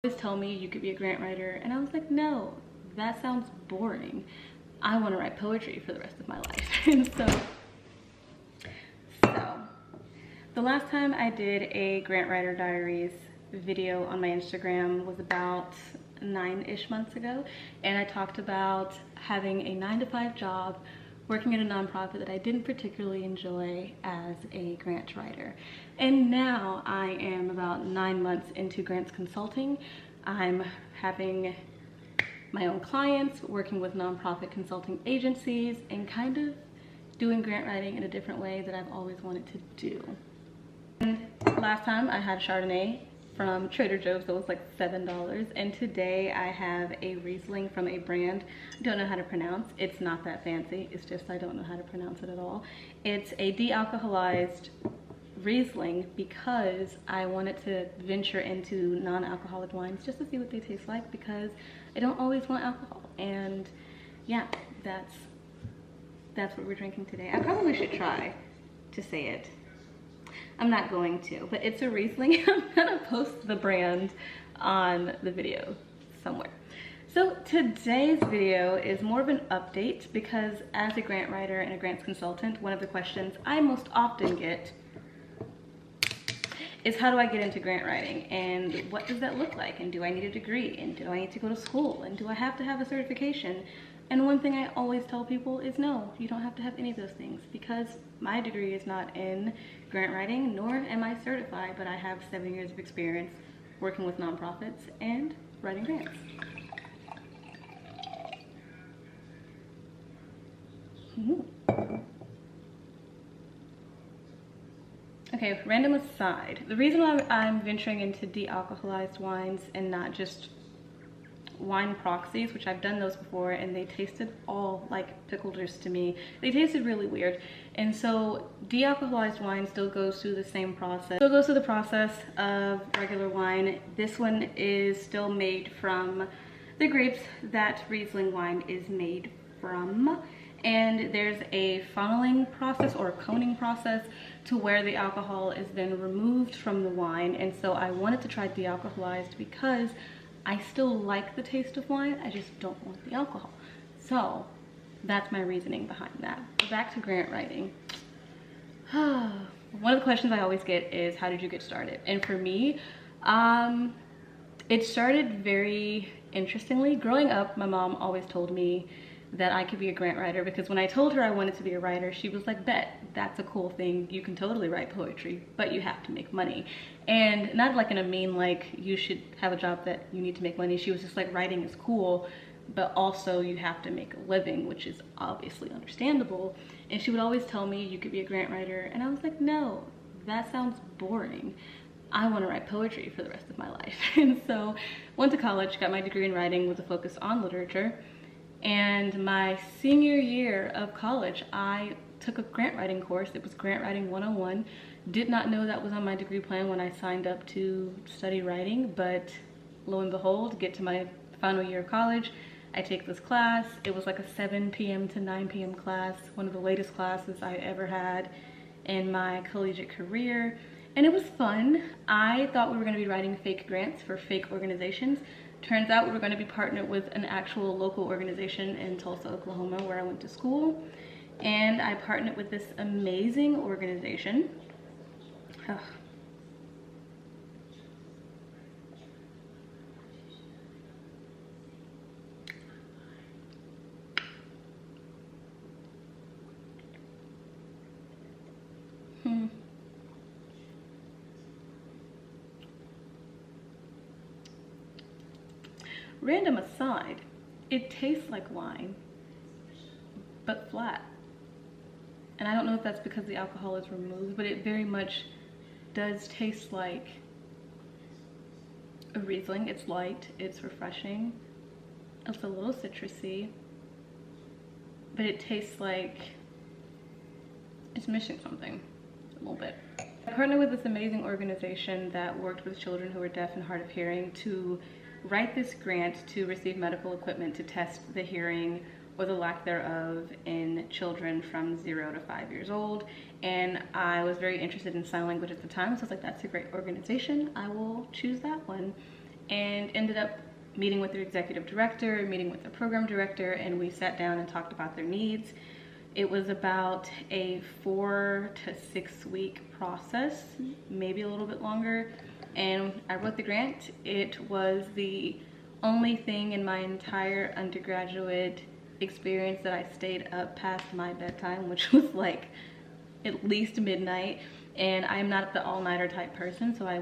Always tell me you could be a grant writer, and I was like, no, that sounds boring. I want to write poetry for the rest of my life. And so the last time I did a grant writer diaries video on my Instagram was about 9-ish months ago, and I talked about having a 9-to-5 job working at a nonprofit that I didn't particularly enjoy as a grant writer. And now I am about 9 months into grants consulting. I'm having my own clients, working with nonprofit consulting agencies, and kind of doing grant writing in a different way that I've always wanted to do. And last time I had a Chardonnay from Trader Joe's that was like $7, and today I have a Riesling from a brand I don't know how to pronounce. It's not that fancy, it's just I don't know how to pronounce it at all. It's a de-alcoholized Riesling because I wanted to venture into non-alcoholic wines just to see what they taste like, because I don't always want alcohol. And yeah, that's what we're drinking today. I probably should try to say it. I'm not going to, but it's a Riesling. I'm gonna post the brand on the video somewhere. So today's video is more of an update, because as a grant writer and a grants consultant, one of the questions I most often get is, how do I get into grant writing, and what does that look like, and do I need a degree, and do I need to go to school, and do I have to have a certification? And one thing I always tell people is, no, you don't have to have any of those things, because my degree is not in grant writing, nor am I certified, but I have 7 years of experience working with nonprofits and writing grants. Okay, random aside. The reason why I'm venturing into de-alcoholized wines and not just wine proxies, which I've done those before, and they tasted all like pickle juice to me. They tasted really weird. And so de-alcoholized wine still goes through the same process. Still goes through the process of regular wine. This one is still made from the grapes that Riesling wine is made from. And there's a funneling process or a coning process to where the alcohol is then removed from the wine. And so I wanted to try de-alcoholized because I still like the taste of wine, I just don't want the alcohol. So that's my reasoning behind that. Back to grant writing. One of the questions I always get is, how did you get started? And for me, it started very interestingly. Growing up, my mom always told me that I could be a grant writer, because when I told her I wanted to be a writer, she was like, bet, that's a cool thing. You can totally write poetry, but you have to make money. And not like in a mean, like you should have a job that you need to make money. She was just like, writing is cool, but also you have to make a living, which is obviously understandable. And she would always tell me you could be a grant writer. And I was like, no, that sounds boring. I want to write poetry for the rest of my life. And so went to college, got my degree in writing with a focus on literature. And my senior year of college, I took a grant writing course. It was Grant Writing 101. Did not know that was on my degree plan when I signed up to study writing, but lo and behold, get to my final year of college, I take this class. It was like a 7 p.m. to 9 p.m. class, one of the latest classes I ever had in my collegiate career. And it was fun. I thought we were going to be writing fake grants for fake organizations. Turns out we were going to be partnered with an actual local organization in Tulsa, Oklahoma, where I went to school. And I partnered with this amazing organization. Random aside, it tastes like wine, but flat. And I don't know if that's because the alcohol is removed, but it very much does taste like a Riesling. It's light, it's refreshing, it's a little citrusy, but it tastes like it's missing something a little bit. I partnered with this amazing organization that worked with children who are deaf and hard of hearing to write this grant to receive medical equipment to test the hearing or the lack thereof in children from 0 to 5 years old. And I was very interested in sign language at the time, so I was like, that's a great organization, I will choose that one. and ended up meeting with their executive director, meeting with the program director, and we sat down and talked about their needs. It was about a 4 to 6 week process, maybe a little bit longer, and I wrote the grant. It was the only thing in my entire undergraduate experience that I stayed up past my bedtime, which was like at least midnight. And I'm not the all-nighter type person, so I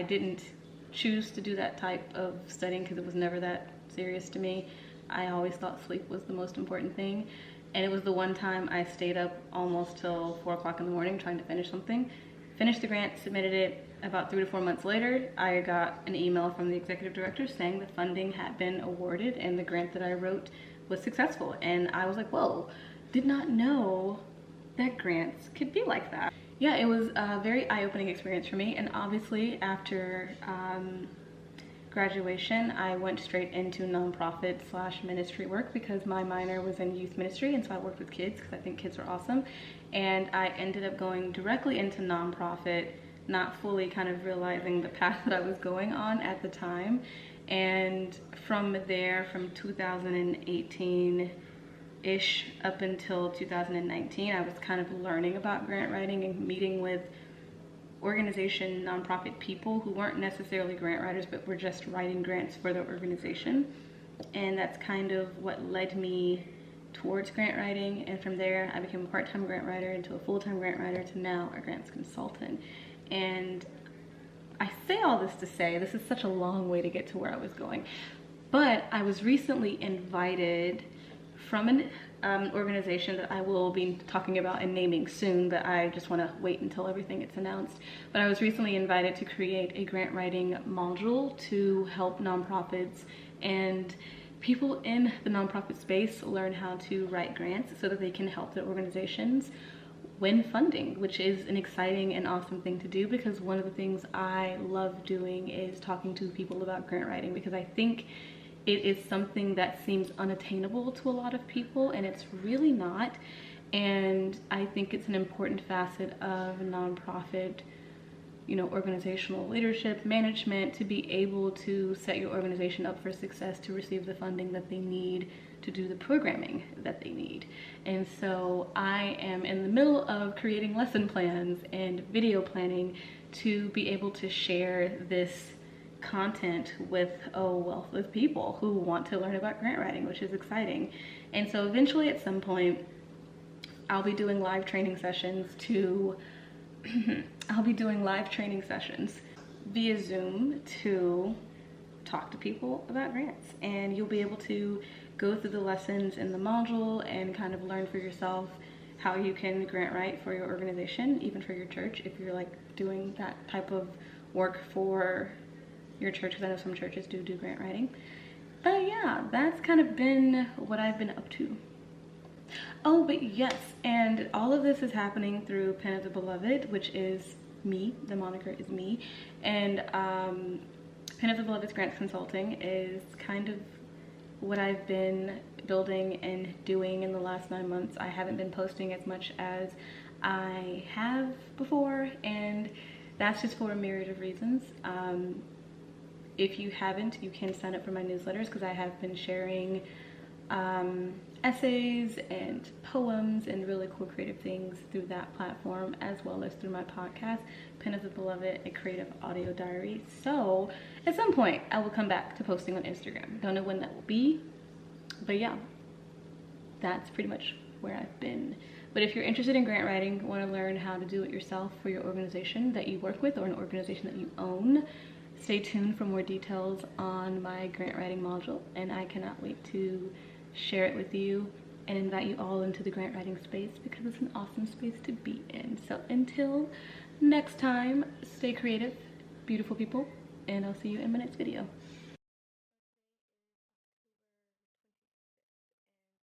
didn't choose to do that type of studying because it was never that serious to me. I always thought sleep was the most important thing. And it was the one time I stayed up almost till 4 o'clock in the morning trying to finish something. Finished the grant, submitted it. About 3 to 4 months later, I got an email from the executive director saying the funding had been awarded and the grant that I wrote was successful. And I was like, whoa, did not know that grants could be like that. Yeah, it was a very eye-opening experience for me. And obviously after graduation, I went straight into nonprofit/ministry work because my minor was in youth ministry, and so I worked with kids because I think kids are awesome. And I ended up going directly into nonprofit, not fully kind of realizing the path that I was going on at the time. And from there, from 2018-ish up until 2019, I was kind of learning about grant writing and meeting with organization nonprofit people who weren't necessarily grant writers but were just writing grants for their organization. And that's kind of what led me towards grant writing. And from there I became a part-time grant writer into a full-time grant writer to now a grants consultant. And I say all this to say this is such a long way to get to where I was going, but I was recently invited from an organization that I will be talking about and naming soon, but I just want to wait until everything gets announced. But I was recently invited to create a grant writing module to help nonprofits and people in the nonprofit space learn how to write grants so that they can help their organizations win funding, which is an exciting and awesome thing to do, because one of the things I love doing is talking to people about grant writing, because I think it is something that seems unattainable to a lot of people, and it's really not. And I think it's an important facet of nonprofit, organizational leadership, management, to be able to set your organization up for success to receive the funding that they need to do the programming that they need. And so I am in the middle of creating lesson plans and video planning to be able to share this content with a wealth of people who want to learn about grant writing, which is exciting. And so eventually at some point I'll be doing live training sessions via Zoom to talk to people about grants, and you'll be able to go through the lessons in the module and kind of learn for yourself how you can grant write for your organization, even for your church, if you're like doing that type of work for your church, because I know some churches do grant writing. But yeah, that's kind of been what I've been up to. Oh, but yes, and all of this is happening through Pen of the Beloved, which is me. The moniker is me. And Pen of the Beloved's Grants Consulting is kind of what I've been building and doing in the last 9 months. I haven't been posting as much as I have before, and that's just for a myriad of reasons. If you haven't, you can sign up for my newsletters, because I have been sharing essays and poems and really cool creative things through that platform, as well as through my podcast, Pen of the Beloved, a creative audio diary. So at some point I will come back to posting on Instagram. Don't know when that will be, but yeah, that's pretty much where I've been. But if you're interested in grant writing, want to learn how to do it yourself for your organization that you work with or an organization that you own, stay tuned for more details on my grant writing module, and I cannot wait to share it with you and invite you all into the grant writing space, because it's an awesome space to be in. So until next time, stay creative, beautiful people, and I'll see you in my next video.